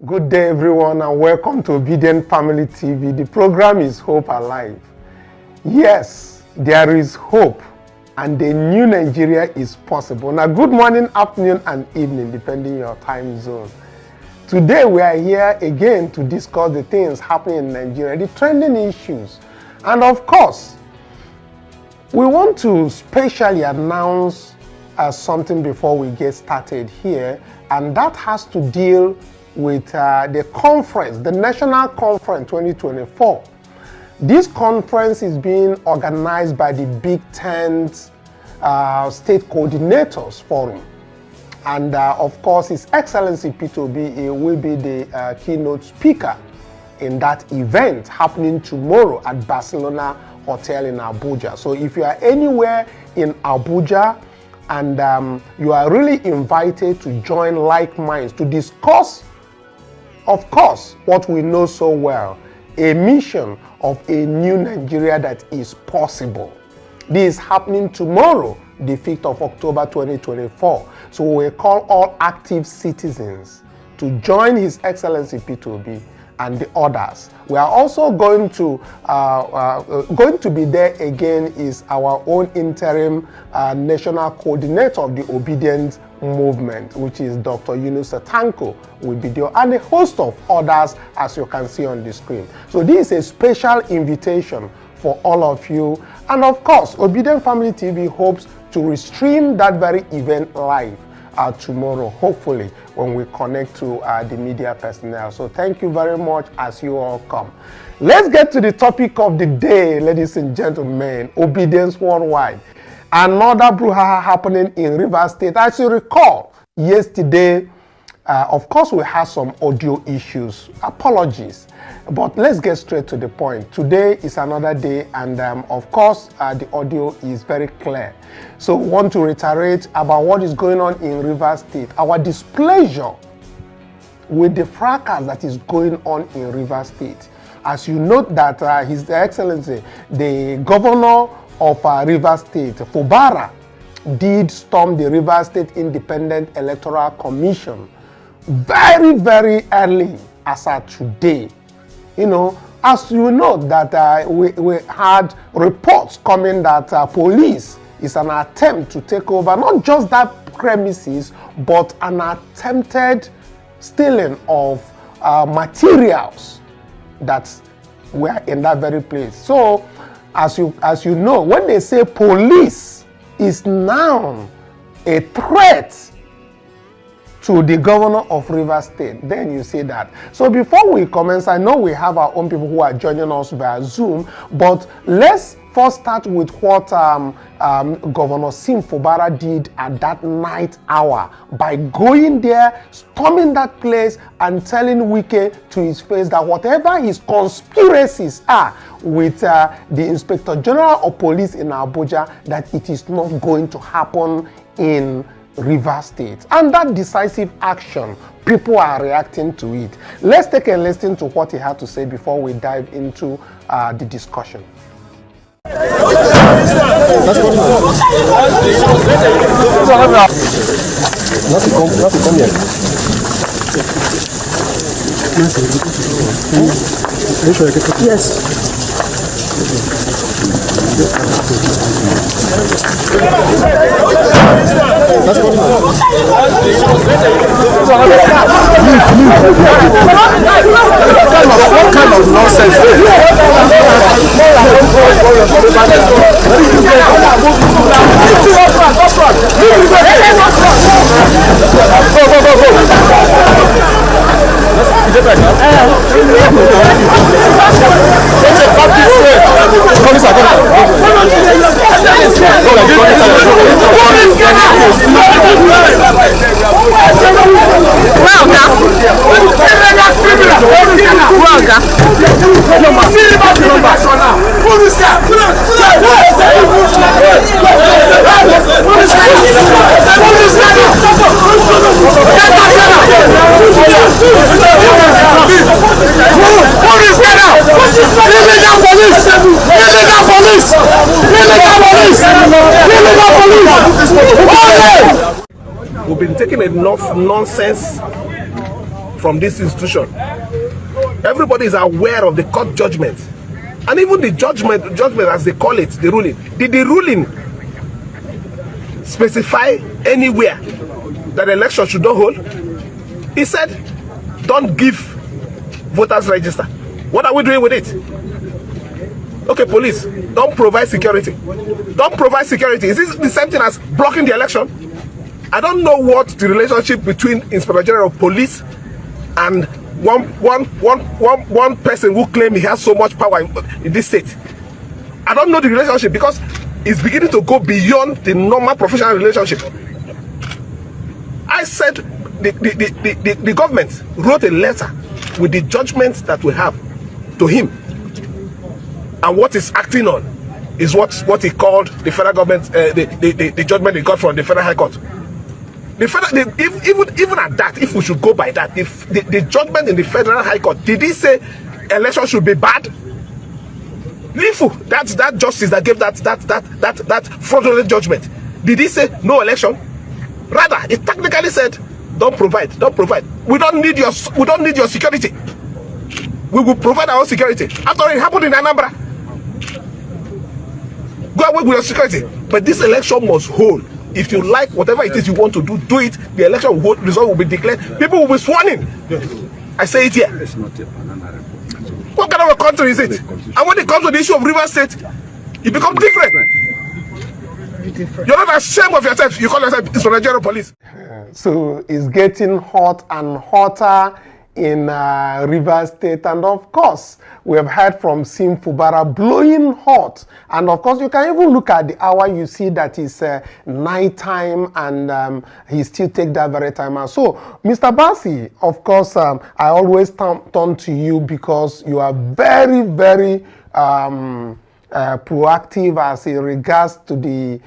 Good day, everyone, and welcome to Obidient Family TV. The program is Hope Alive. Yes, there is hope, and the new Nigeria is possible. Now, good morning, afternoon, and evening, depending your time zone. Today, we are here again to discuss the things happening in Nigeria, the trending issues. And of course, we want to specially announce something before we get started here, and that has to deal with the conference, the National Conference 2024. This conference is being organized by the Big Ten State Coordinators Forum. And of course, His Excellency Peter Obi will be the keynote speaker in that event happening tomorrow at Barcelona Hotel in Abuja. So if you are anywhere in Abuja and you are really invited to join like minds to discuss, of course, what we know so well, a mission of a new Nigeria that is possible. This is happening tomorrow, the 5th of October 2024. So we call all active citizens to join His Excellency Peter Obi and the others. We are also going to be there again is our own interim national coordinator of the Obidient movement, which is Dr. Yunus Satanko, will be there, and a host of others, as you can see on the screen. So this is a special invitation for all of you, and of course, Obidient Family TV hopes to restream that very event live tomorrow, hopefully, when we connect to the media personnel. So thank you very much as you all come. Let's get to the topic of the day, ladies and gentlemen, obedience worldwide. Another brouhaha happening in Rivers State. As you recall, yesterday, of course, we had some audio issues. Apologies. But let's get straight to the point. Today is another day, and of course, the audio is very clear. So we want to reiterate about what is going on in Rivers State. Our displeasure with the fracas that is going on in Rivers State. As you note that His Excellency, the governor of Rivers State, Fubara, did storm the Rivers State Independent Electoral Commission very, very early as of today. You know, as you know that we had reports coming that police is an attempt to take over not just that premises, but an attempted stealing of materials that were in that very place. So, as you know, when they say police is now a threat to the governor of Rivers State, then you see that. So before we commence, I know we have our own people who are joining us via Zoom, but let's first start with what Governor Sim Fubara did at that night hour by going there, storming that place, and telling Wike to his face that whatever his conspiracies are with the Inspector General of Police in Abuja, that it is not going to happen in Rivers State. And that decisive action, people are reacting to it. Let's take a listen to what he had to say before we dive into the discussion. Yes. What kind of nonsense is this? We've been taking enough nonsense from this institution. Everybody is aware of the court judgment. And even the judgment as they call it, the ruling. Did the ruling specify anywhere that election should not hold? He said, don't give voters register. What are we doing with it? Okay, police, don't provide security. Don't provide security. Is this the same thing as blocking the election? I don't know what the relationship between Inspector General of Police and one person who claims he has so much power in this state. I don't know the relationship because it's beginning to go beyond the normal professional relationship. I said the government wrote a letter with the judgments that we have to him, and what he's acting on is what he called the federal government, the judgment he got from the Federal High Court. Even at that, if we should go by that, if the judgment in the Federal High Court, did he say election should be bad? Lifu, that's that justice that gave that fraudulent judgment. Did he say no election? Rather, it technically said don't provide. We don't need your security. We will provide our own security. After all, it happened in Anambra. Go away with your security. But this election must hold. If you like whatever it is you want to do, do it. The election result will be declared. People will be sworn in. I say it here. What kind of a country is it? And when it comes to the issue of River State, it becomes different. You're not ashamed of yourself. You call yourself Inspector General Police. So it's getting hot and hotter in Rivers State, and of course we have heard from Sim Fubara blowing hot, and of course you can even look at the hour, you see that it's night time, and he still take that very time. And so Mr. Bassi, of course, I always turn to you because you are very proactive as in regards to the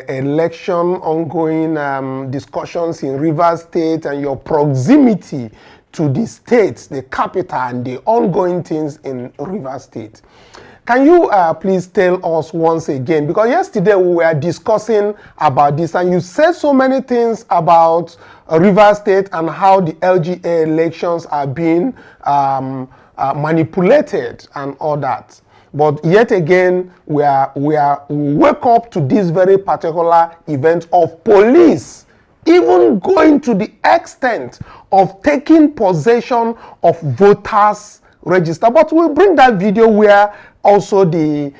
election, ongoing discussions in Rivers State, and your proximity to the states, the capital, and the ongoing things in Rivers State. Can you please tell us once again, because yesterday we were discussing about this, and you said so many things about Rivers State and how the LGA elections are being manipulated and all that. But yet again, we wake up to this very particular event of police even going to the extent of taking possession of voters' register. But we'll bring that video where also the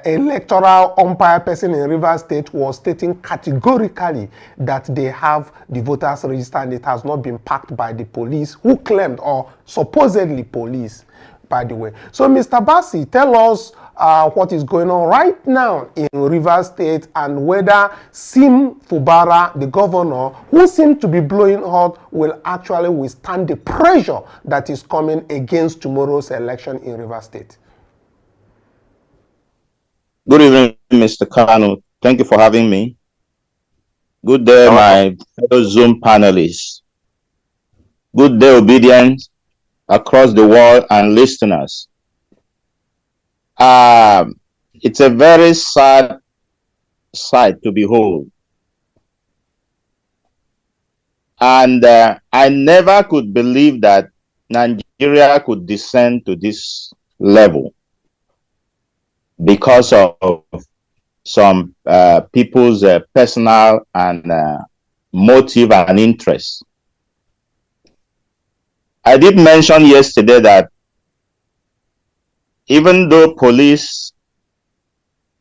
electoral umpire person in Rivers State was stating categorically that they have the voters' register and it has not been packed by the police, who claimed, or supposedly police, by the way. So Mr. Bassi, tell us what is going on right now in Rivers State, and whether Sim Fubara, the governor, who seems to be blowing hot, will actually withstand the pressure that is coming against tomorrow's election in Rivers State. Good evening, Mr. Kanu. Thank you for having me. Good day, my fellow Zoom panelists. Good day, Obidient, across the world, and listeners. It's a very sad sight to behold. And I never could believe that Nigeria could descend to this level because of some people's personal and motive and interest. I did mention yesterday that even though police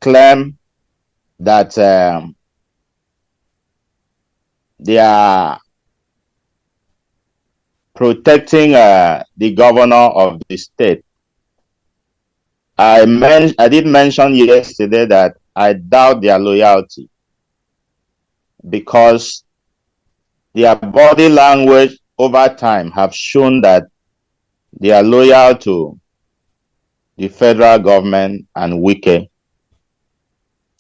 claim that they are protecting the governor of the state, I did mention yesterday that I doubt their loyalty, because their body language over time have shown that they are loyal to the federal government and Wike.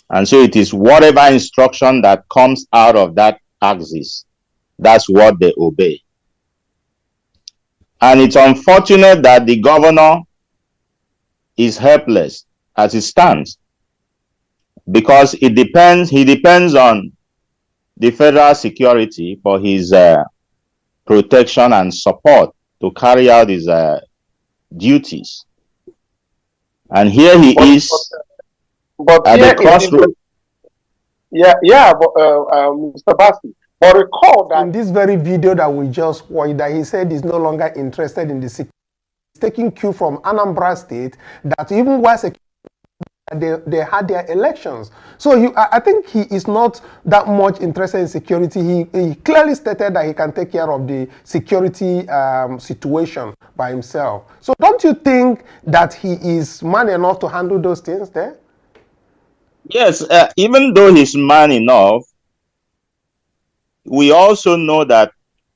And so it is whatever instruction that comes out of that axis, that's what they obey. And it's unfortunate that the governor is helpless as it stands, because he depends on the federal security for his protection and support. to carry out his duties. And here he is but at here the crossroads. But Mr. Basi, but recall that in this very video that we just watched, that he said he's no longer interested in the security. He's taking cue from Anambra State, that even while they had their elections. So I think he is not that much interested in security. He clearly stated that he can take care of the security situation by himself. So don't you think that he is man enough to handle those things there? Yes, even though he's man enough, we also know that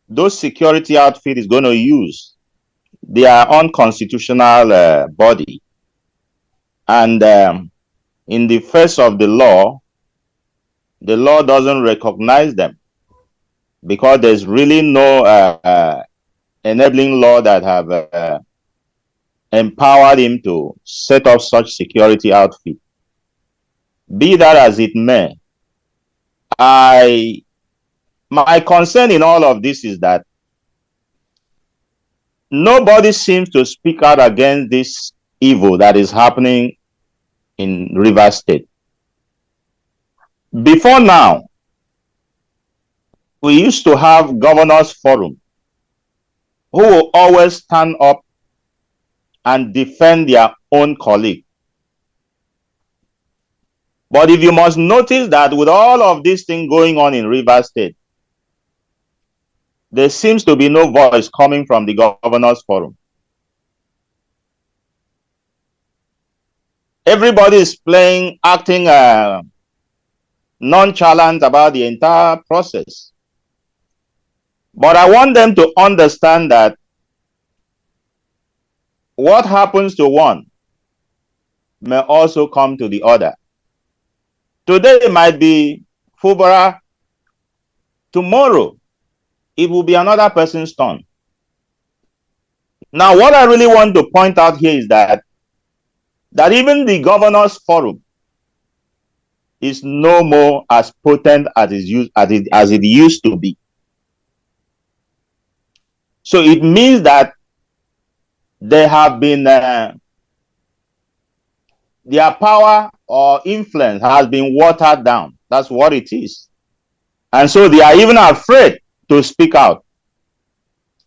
those security outfit is going to use their unconstitutional body. And in the face of the law doesn't recognize them, because there's really no enabling law that have empowered him to set up such security outfit. Be that as it may, my concern in all of this is that nobody seems to speak out against this evil that is happening in Rivers State. Before now, we used to have governors forum who will always stand up and defend their own colleague. But if you must notice that with all of this thing going on in Rivers State, there seems to be no voice coming from the governors forum. Everybody is acting nonchalant about the entire process. But I want them to understand that what happens to one may also come to the other. Today it might be Fubara. Tomorrow it will be another person's turn. Now, what I really want to point out here is that even the governors forum is no more as potent as it used to be. So it means that they have been their power or influence has been watered down. That's what it is. And so they are even afraid to speak out.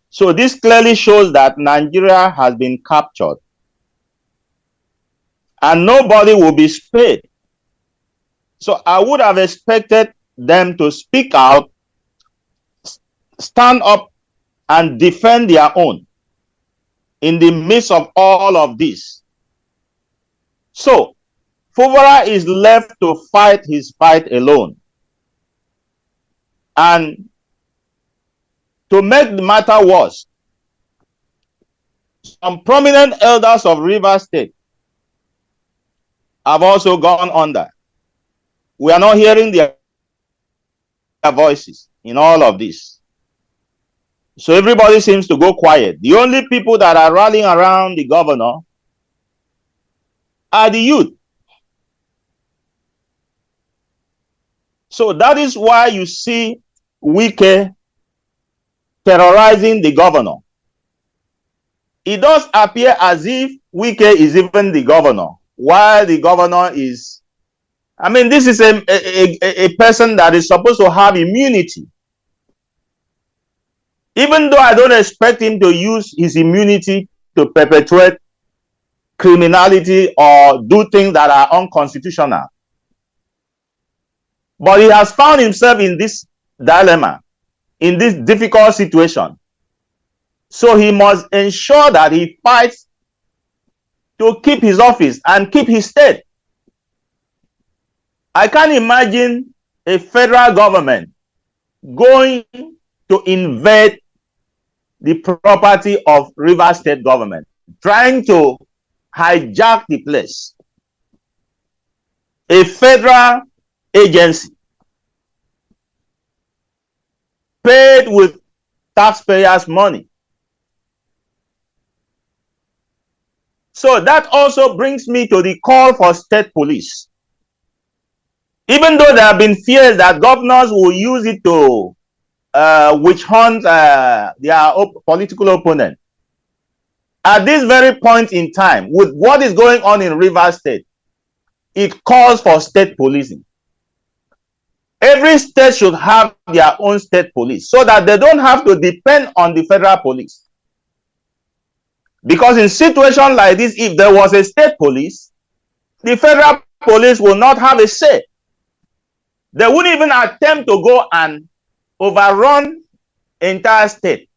So this clearly shows that Nigeria has been captured and nobody will be spared. So I would have expected them to speak out, stand up and defend their own in the midst of all of this. So Fubara is left to fight his fight alone. And to make the matter worse, some prominent elders of Rivers State have also gone under. We are not hearing their voices in all of this. So everybody seems to go quiet. The only people that are rallying around the governor are the youth. So that is why you see Wike terrorizing the governor. It does appear as if Wike is even the governor, while the governor is, I mean, this is a person that is supposed to have immunity. Even though I don't expect him to use his immunity to perpetuate criminality or do things that are unconstitutional. But he has found himself in this dilemma, in this difficult situation. So he must ensure that he fights to keep his office and keep his state. I can't imagine a federal government going to invade the property of Rivers State government, trying to hijack the place. A federal agency paid with taxpayers' money. So that also brings me to the call for state police. Even though there have been fears that governors will use it to witch hunt their political opponent, At this very point in time, with what is going on in Rivers State, it calls for state policing. Every state should have their own state police so that they don't have to depend on the federal police. Because in situations like this, if there was a state police, the federal police will not have a say. They wouldn't even attempt to go and overrun entire state.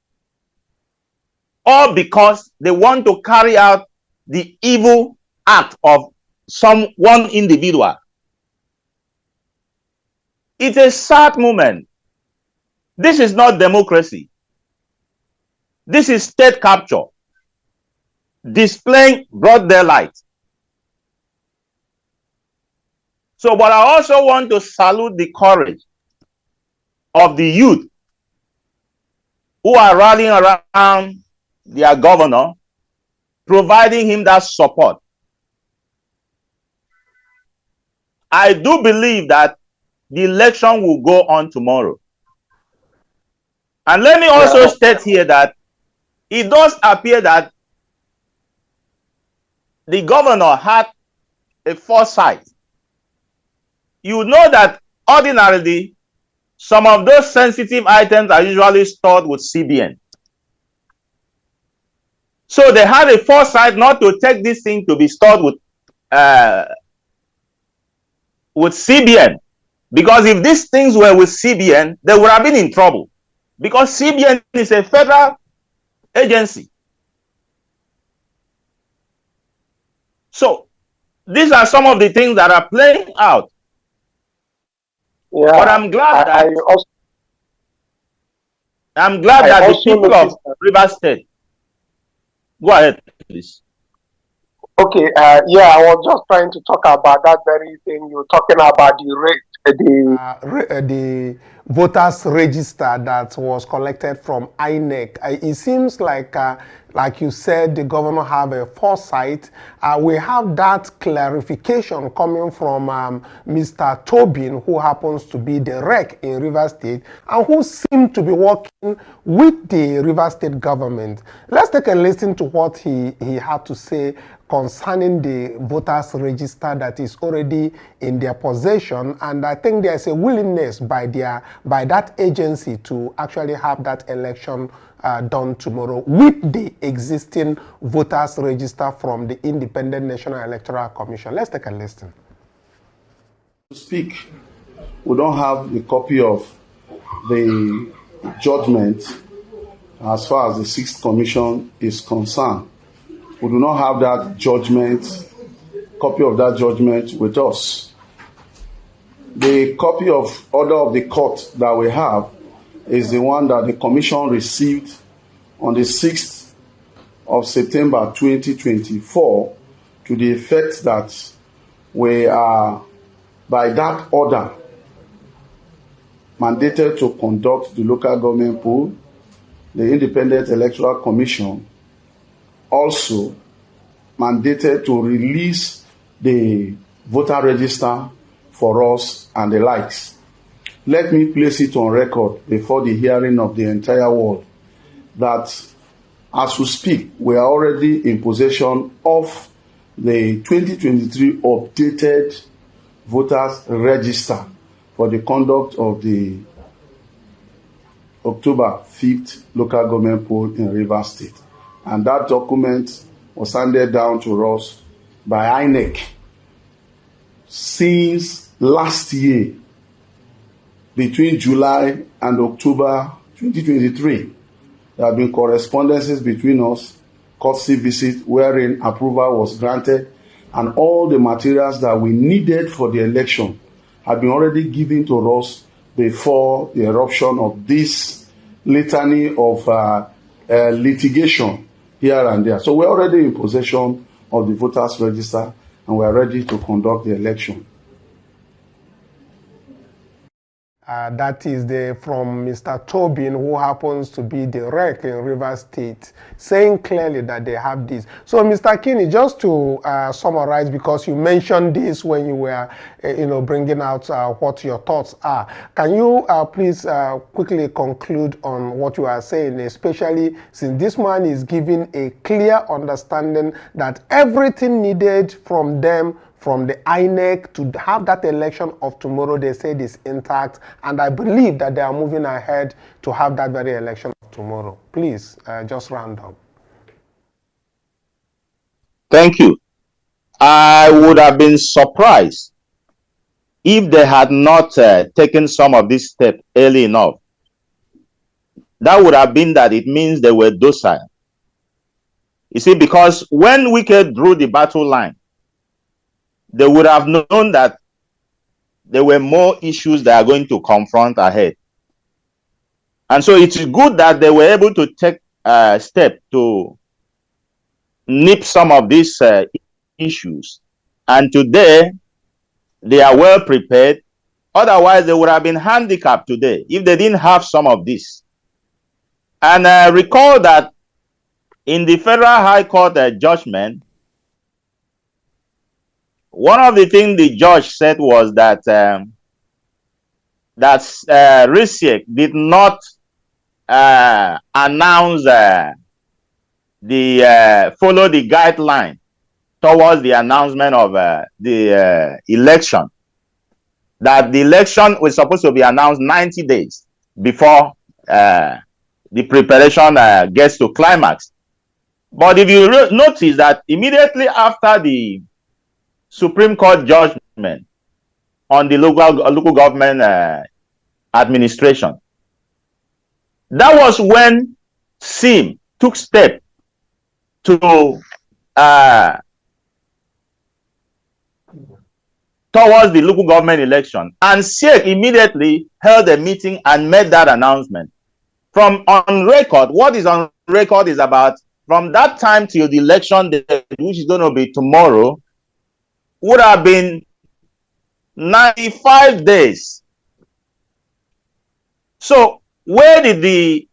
All because they want to carry out the evil act of one individual. It's a sad moment. This is not democracy. This is state capture, displaying broad daylight. So, but I also want to salute the courage of the youth who are rallying around their governor, providing him that support. I do believe that the election will go on tomorrow. And let me also state here that it does appear that the governor had a foresight. You know that ordinarily, some of those sensitive items are usually stored with CBN. So they had a foresight not to take this thing to be stored with CBN. Because if these things were with CBN, they would have been in trouble. Because CBN is a federal agency. So these are some of the things that are playing out. Yeah, but I'm glad that the people of Rivers State. Go ahead, please. Okay, yeah, I was just trying to talk about that very thing. You're talking about the voters register that was collected from INEC. It seems like you said, the governor have a foresight. We have that clarification coming from Mr. Tobin, who happens to be the rec in Rivers State and who seemed to be working with the Rivers State government. Let's take a listen to what he had to say concerning the voters register that is already in their possession, and I think there's a willingness by that agency to actually have that election done tomorrow with the existing voters register from the Independent National Electoral Commission. Let's take a listen. To speak, we don't have a copy of the judgment as far as the 6th Commission is concerned. We do not have that copy of that judgment with us. The copy of order of the court that we have is the one that the Commission received on the 6th of September 2024 to the effect that we are, by that order, mandated to conduct the local government poll. The Independent Electoral Commission also mandated to release the voter register for us and the likes. Let me place it on record before the hearing of the entire world that as we speak, we are already in possession of the 2023 updated voters register for the conduct of the October 5th local government poll in Rivers State. And that document was handed down to us by INEC. Since last year, between July and October 2023, there have been correspondences between us, courtesy visit wherein approval was granted, and all the materials that we needed for the election have been already given to us before the eruption of this litany of litigation here and there. So we're already in possession of the voters register and we're ready to conduct the election. That is from Mr. Tobin, who happens to be the rec in Rivers State, saying clearly that they have this. So, Mr. Kinney, just to summarize, because you mentioned this when you were, bringing out what your thoughts are, can you please quickly conclude on what you are saying, especially since this man is giving a clear understanding that everything needed from them, from the INEC to have that election of tomorrow, they said is intact, and I believe that they are moving ahead to have that very election of tomorrow. Please, just round up. Thank you. I would have been surprised if they had not taken some of this step early enough. That would have been that it means they were docile. You see, because when Wike drew the battle line, they would have known that there were more issues they are going to confront ahead. And so it's good that they were able to take a step to nip some of these issues. And today, they are well prepared. Otherwise, they would have been handicapped today if they didn't have some of this. And recall that in the Federal High Court judgment, one of the things the judge said was that RISIEC did not announce follow the guideline towards the announcement of the election. That the election was supposed to be announced 90 days before the preparation gets to climax. But if you notice that immediately after the Supreme Court judgment on the local government administration, that was when SIM took step to towards the local government election, and SIEC immediately held a meeting and made that announcement. From on record, what is on record is about from that time till the election date, which is going to be tomorrow, would have been 95 days. So where did the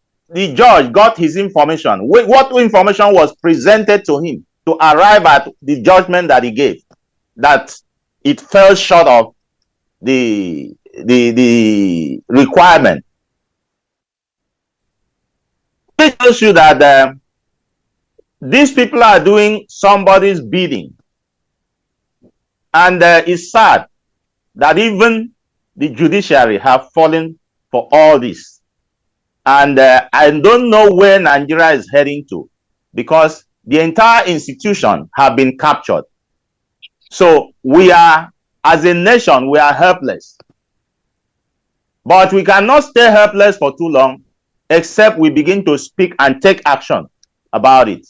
judge got his information? What information was presented to him to arrive at the judgment that he gave, that it fell short of the requirement? It tells you that these people are doing somebody's bidding. And it's sad that even the judiciary have fallen for all this. And I don't know where Nigeria is heading to, because the entire institution have been captured. So we are, as a nation, we are helpless. But we cannot stay helpless for too long, except we begin to speak and take action about it.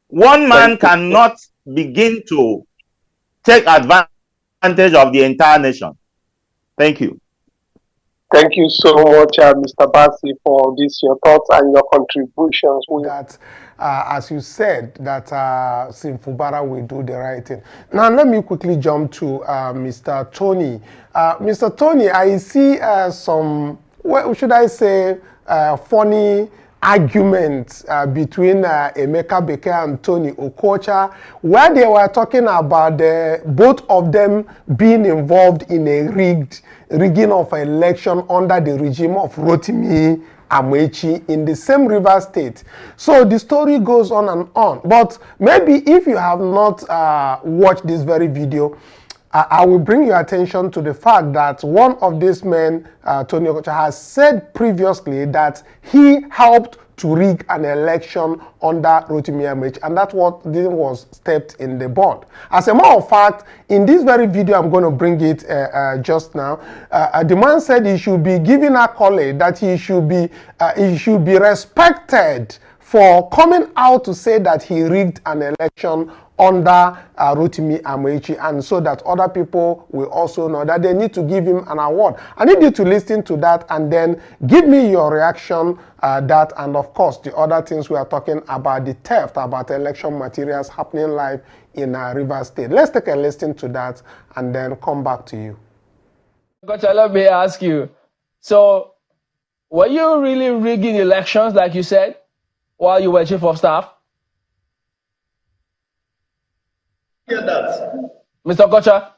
One man cannot begin to take advantage of the entire nation. Thank you. Thank you so much, Mr. Bassi, for this, your thoughts and your contributions. That, as you said, that Fubara will do the right thing. Now, let me quickly jump to Mr. Tony. Mr. Tony, I see some, what should I say, funny argument between Emeka Beke and Tony Okocha, where they were talking about both of them being involved in a rigging of an election under the regime of Rotimi Amaechi in the same River State. So the story goes on and on. But maybe if you have not watched this very video, I will bring your attention to the fact that one of these men, Tony Okocha, has said previously that he helped to rig an election under Rotimi Amaechi, and that's what was stepped in the board. As a matter of fact, in this very video, I'm going to bring it just now. The man said he should be given accolade, that he should be respected for coming out to say that he rigged an election under Rotimi Amaechi, and so that other people will also know that they need to give him an award. I need you to listen to that and then give me your reaction, that, and of course the other things we are talking about, the theft, about election materials happening live in Rivers State. Let's take a listen to that and then come back to you. Coach, let me ask you, So, were you really rigging elections, like you said, while you were chief of staff? Hear that. Mr. Kocha?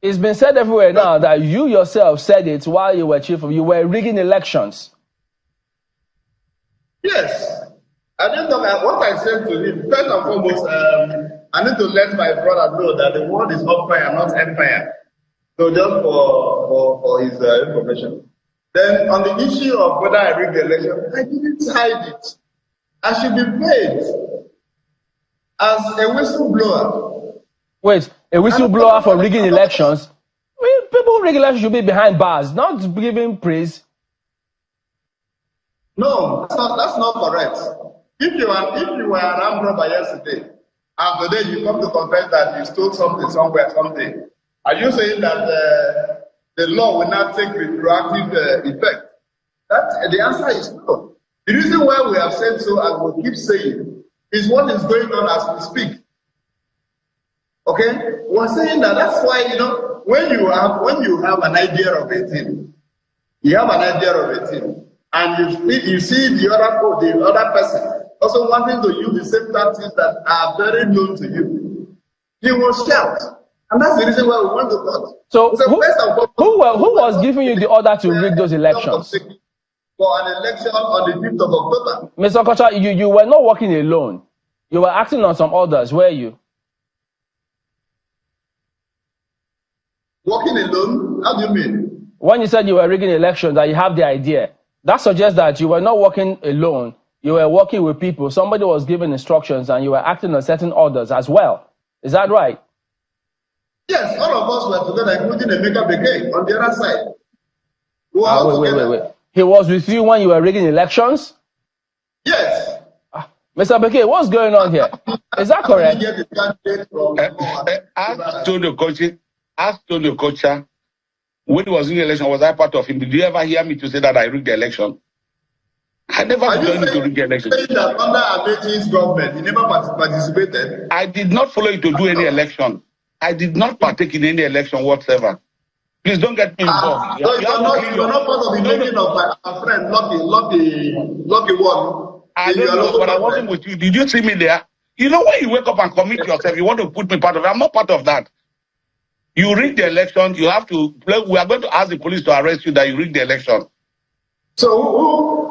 It's been said everywhere now that you yourself said it while you were chief of, you were rigging elections. Yes. I didn't know what I said to him. First and foremost, I need to let my brother know that the world is empire, not empire. So just for his information. Then on the issue of whether I rigged the election, I didn't hide it. I should be paid as a whistleblower. Wait, a whistleblower for rigging elections? People who rig elections should be behind bars, not giving praise. No, that's not correct. If you were an armed robber yesterday, and today you come to confess that you stole something somewhere, something, are you saying that the law will not take retroactive effect? The answer is no. The reason why we have said so and we keep saying is what is going on as we speak. Okay, we're saying that's why when you have an idea of a thing, and you see the other person also wanting to use the same tactics that are very known to you, you will shout. And that's the reason why we want to court. So who was giving you the order to rig those elections? For an election on the 5th of October. Mr. Kocha, you were not working alone. You were acting on some orders, were you? Working alone? How do you mean? When you said you were rigging elections, that you have the idea, that suggests that you were not working alone. You were working with people. Somebody was giving instructions and you were acting on certain orders as well. Is that right? Yes, all of us were together, including Emeka Bekay on the other side. Wait. He was with you when you were rigging elections? Yes. Mr. Bekay, what's going on here? Is that correct? Ask Tony Kocha, when he was in the election, was I part of him? Did you ever hear me to say that I rigged the election? I never joined to rig the election. Are you saying that under Abeti's government, he never participated? I did not follow you to do any election. I did not partake in any election whatsoever. Please don't get me involved. So you're not part of the making of my friend, Lucky One. I don't know, but I wasn't with you. Did you see me there? You know, when you wake up and commit yourself, you want to put me part of it. I'm not part of that. You rig the election, you have to, we are going to ask the police to arrest you that you rigged the election. So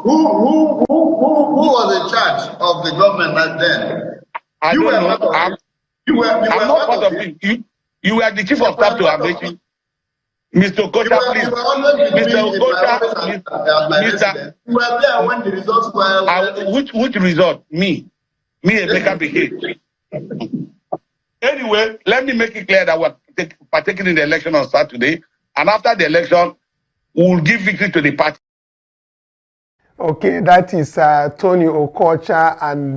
who was in charge of the government back then? I don't know. I'm not part of it. You were the chief of staff to Abeti. Mr. Kocha, please. Mr. Kocha, Mr. You were there when the results were. Which result? Me, Emeka Bekay. Anyway, let me make it clear that we're partaking in the election on Saturday, and after the election, we'll give victory to the party. Okay, that is Tony Okocha and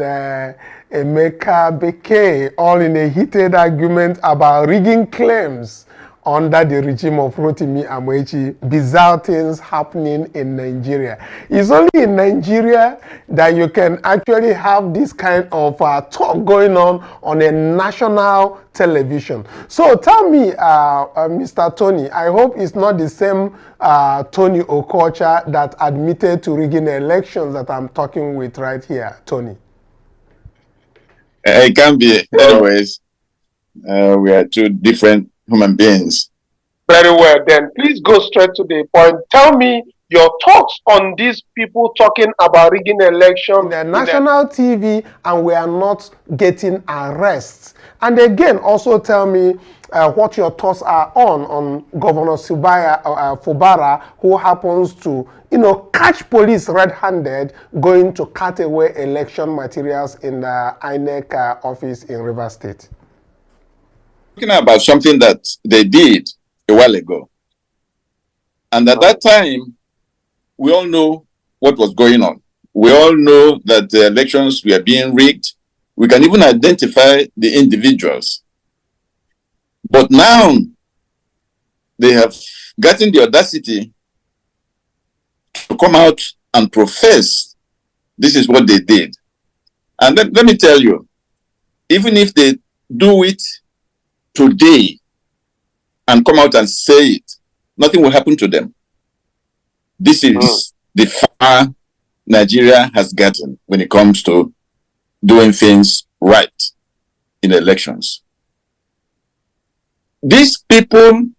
Emeka Bekay, all in a heated argument about rigging claims under the regime of Rotimi Amaechi. Bizarre things happening in Nigeria. It's only in Nigeria that you can actually have this kind of talk going on a national television. So tell me, Mr. Tony, I hope it's not the same Tony Okocha that admitted to rigging elections that I'm talking with right here, Tony. It can be. Anyways, we are two different human beings. Very well, then please go straight to the point. Tell me your thoughts on these people talking about rigging elections. The national TV, and we are not getting arrests. And again, also tell me what your thoughts are on Governor Fubara, who happens to, catch police red-handed going to cut away election materials in the INEC office in Rivers State. Talking about something that they did a while ago. And at that time, we all know what was going on. We all know that the elections were being rigged. We can even identify the individuals. But now, they have gotten the audacity to come out and profess this is what they did. And let me tell you, even if they do it today and come out and say it, nothing will happen to them. This is the far Nigeria has gotten when it comes to doing things right in elections. These people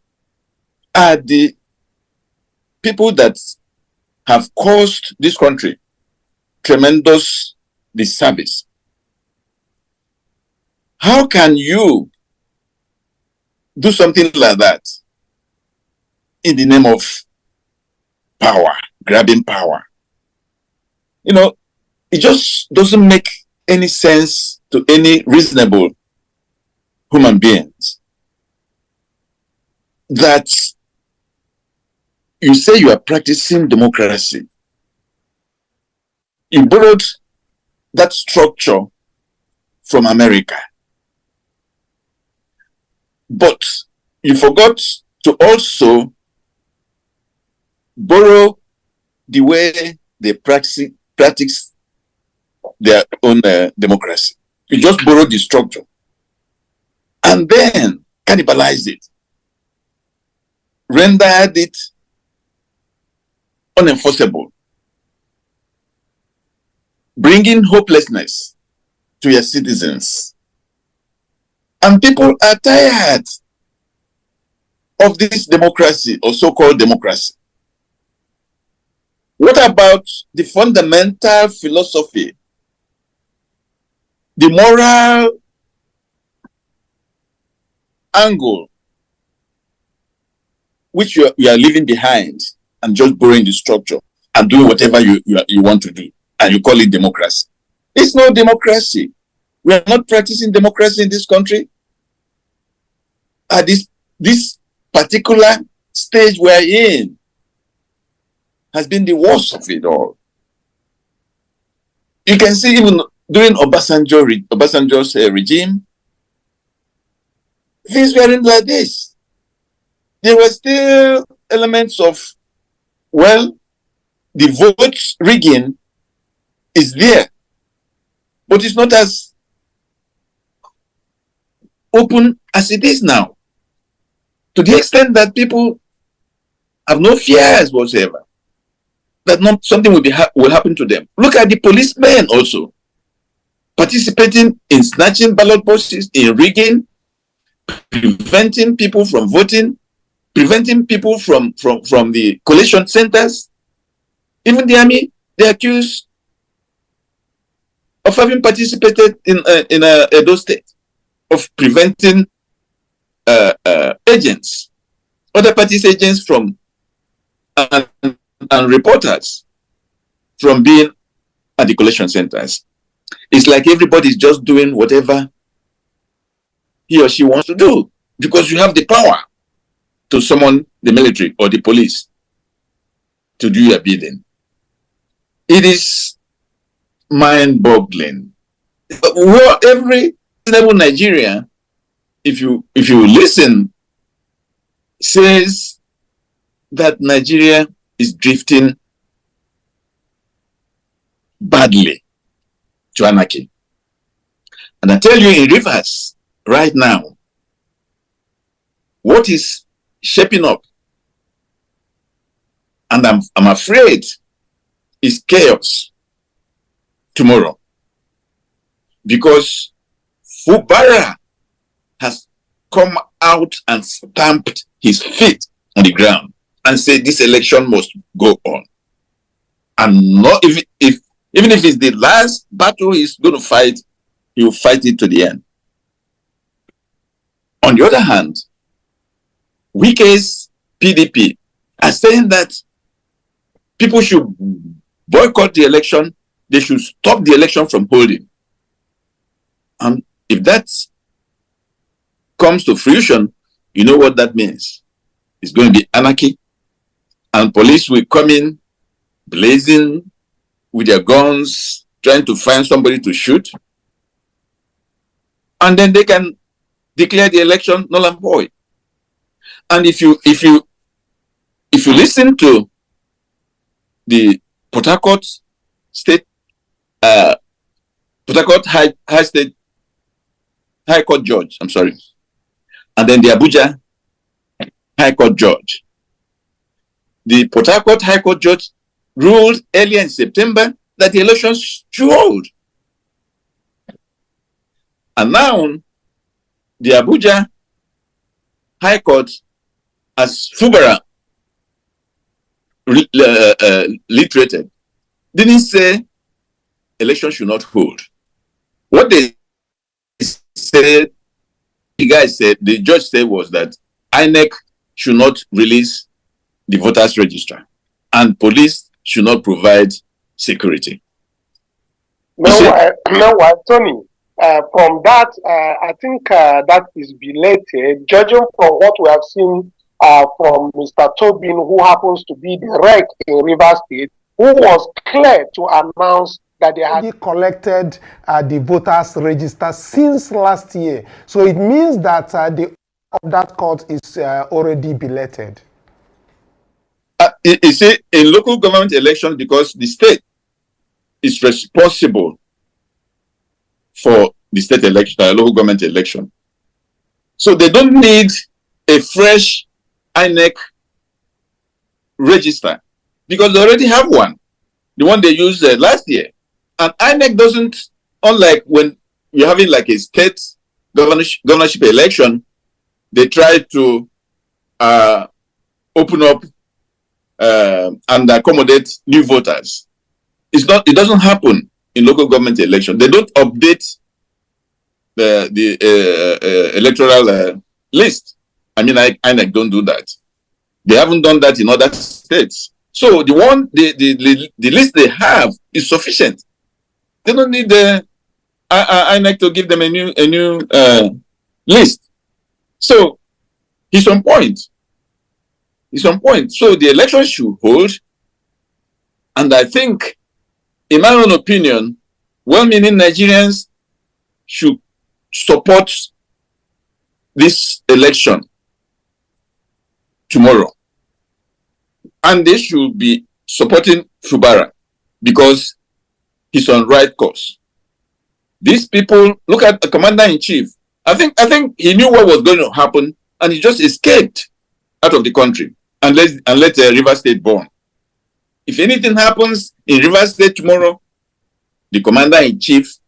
are the people that have caused this country tremendous disservice. How can you do something like that in the name of power, grabbing power? You know, it just doesn't make any sense to any reasonable human beings that you say you are practicing democracy. You borrowed that structure from America, but you forgot to also borrow the way they practice their own democracy. You just borrowed the structure and then cannibalized it, rendered it unenforceable, bringing hopelessness to your citizens. And people are tired of this democracy or so-called democracy. What about the fundamental philosophy, the moral angle which you are leaving behind and just borrowing the structure and doing whatever you want to do, and you call it democracy? It's not democracy. We are not practicing democracy in this country. At this particular stage we are in has been the worst of it all. You can see even during Obasanjo's regime, things weren't like this. There were still elements of, well, the vote rigging is there, but it's not as open as it is now, to the extent that people have no fears whatsoever that something will happen to them. Look at the policemen also participating in snatching ballot boxes, in rigging, preventing people from voting, preventing people from the collation centers. Even the army, they're accused of having participated in Edo State, of preventing agents, other parties' agents from and reporters from being at the collation centers. It's like everybody's just doing whatever he or she wants to do because you have the power to summon the military or the police to do your bidding. It is mind-boggling. Well, every reasonable Nigerian, if you listen, says that Nigeria is drifting badly to anarchy. And I tell you, in Rivers right now, what is shaping up, and I'm afraid, is chaos tomorrow, because Fubara has come out and stamped his feet on the ground and said this election must go on. And not even if it's the last battle he's going to fight, he will fight it to the end. On the other hand, Wike's PDP are saying that people should boycott the election, they should stop the election from holding. And if that comes to fruition, you know what that means. It's going to be anarchy, and police will come in blazing with their guns, trying to find somebody to shoot, and then they can declare the election null and void. And if you listen to the Port Harcourt State, Port Harcourt High Court judge, I'm sorry, and then the Abuja High Court judge, the Port Harcourt High Court judge ruled earlier in September that the elections should hold. And now, the Abuja High Court, as Fubara literated, didn't say elections should not hold. What they said, the judge said was that INEC should not release the voters register and police should not provide security. Meanwhile, Tony, from that, I think that is belated, judging from what we have seen from Mr. Tobin, who happens to be the rec in Rivers State, who was clear to announce that they had collected the voters register since last year. So it means that the of that court is already belated. You see, in local government elections, because the state is responsible for the state election, local government election, so they don't need a fresh INEC register because they already have one, the one they used last year. And INEC doesn't, unlike when you're having like a state governorship election, they try to open up and accommodate new voters. It doesn't happen in local government election. They don't update the electoral list. I mean, INEC don't do that. They haven't done that in other states. So the list they have is sufficient. They don't need the INEC to give them a new list. So he's on point. He's on point. So the election should hold. And I think, in my own opinion, well-meaning Nigerians should support this election tomorrow. And they should be supporting Fubara because he's on right course. These people, look at the commander-in-chief. I think he knew what was going to happen and he just escaped out of the country and let Rivers State burn. If anything happens in Rivers State tomorrow, the commander-in-chief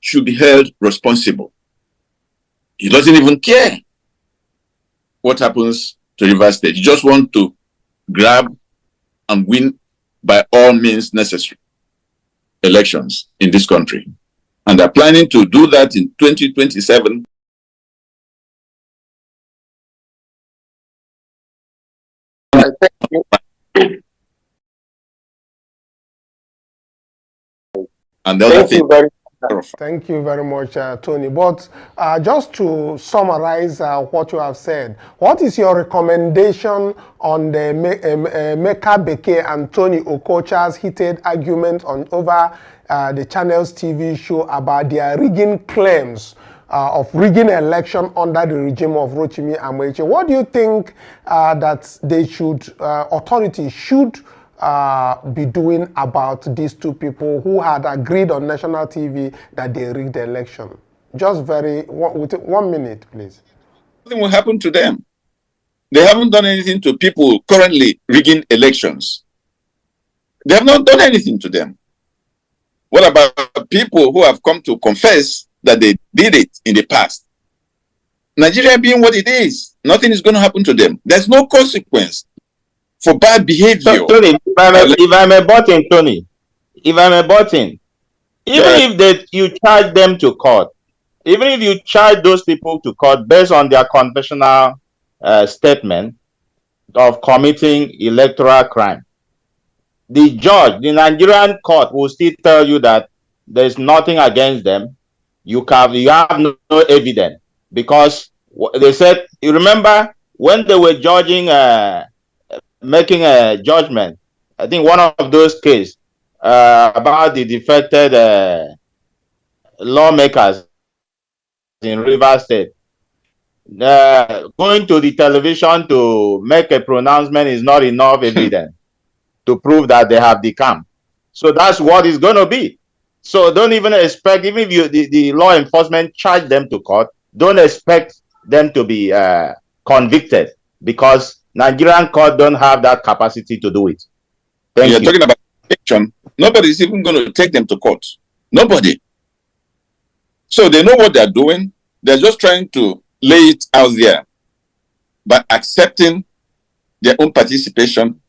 should be held responsible. He doesn't even care what happens to Rivers State. He just wants to grab and win by all means necessary elections in this country. And they're planning to do that in 2027. Thank you. And the other thing. Thank you very much, Tony. But just to summarize what you have said, what is your recommendation on the Meka Beke and Tony Okocha's heated argument over the Channels TV show about their rigging claims of rigging election under the regime of Rotimi Amaechi? What do you think that they should, authorities should be doing about these two people who had agreed on national TV that they rigged the election? Just with 1 minute, please. Nothing will happen to them. They haven't done anything to people currently rigging elections. They have not done anything to them. What about people who have come to confess that they did it in the past? Nigeria being what it is, nothing is going to happen to them. There's no consequence for bad behavior. So, Tony, if I'm a button, Tony, even if you charge them to court, even if you charge those people to court based on their confessional statement of committing electoral crime, the judge, the Nigerian court will still tell you that there's nothing against them. You have no evidence because they said, you remember when they were judging, making a judgment, I think one of those cases about the defected lawmakers in Rivers State, going to the television to make a pronouncement is not enough evidence to prove that they have decammed. So that's what it's going to be. So don't even expect, even if the law enforcement charge them to court, don't expect them to be convicted because Nigerian court don't have that capacity to do it. Thank You're you. talking about election. Nobody's even going to take them to court. Nobody. So they know what they're doing. They're just trying to lay it out there by accepting their own participation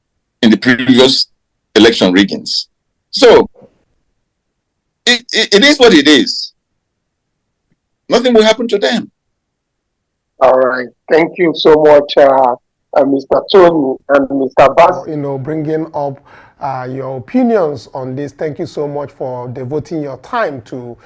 in the previous election riggings. So it is what it is. Nothing will happen to them. All right. Thank you so much, Mr. Tony and Mr. Bass. Bringing up your opinions on this. Thank you so much for devoting your time to,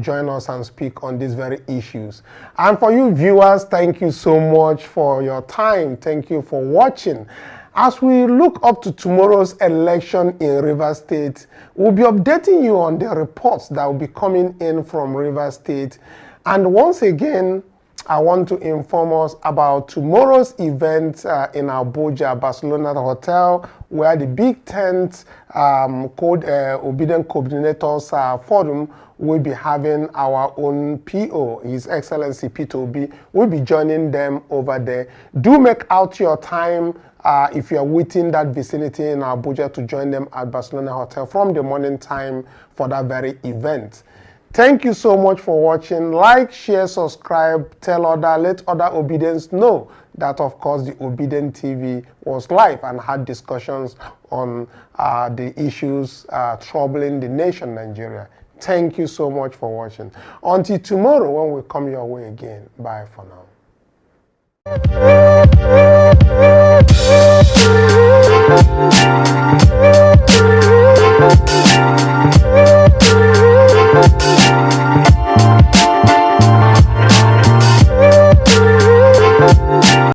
join us and speak on these very issues. And for you viewers, thank you so much for your time. Thank you for watching. As we look up to tomorrow's election in Rivers State, we'll be updating you on the reports that will be coming in from Rivers State. And once again, I want to inform us about tomorrow's event in Abuja, Barcelona Hotel, where the big tent Obidient Coordinators Forum will be having our own PO, His Excellency Peter Obi. We'll be joining them over there. Do make out your time if you are within that vicinity in Abuja to join them at Barcelona Hotel from the morning time for that very event. Thank you so much for watching. Like, share, subscribe, let other Obedients know that, of course, the Obidient TV was live and had discussions on the issues troubling the nation, Nigeria. Thank you so much for watching. Until tomorrow when we come your way again. Bye for now.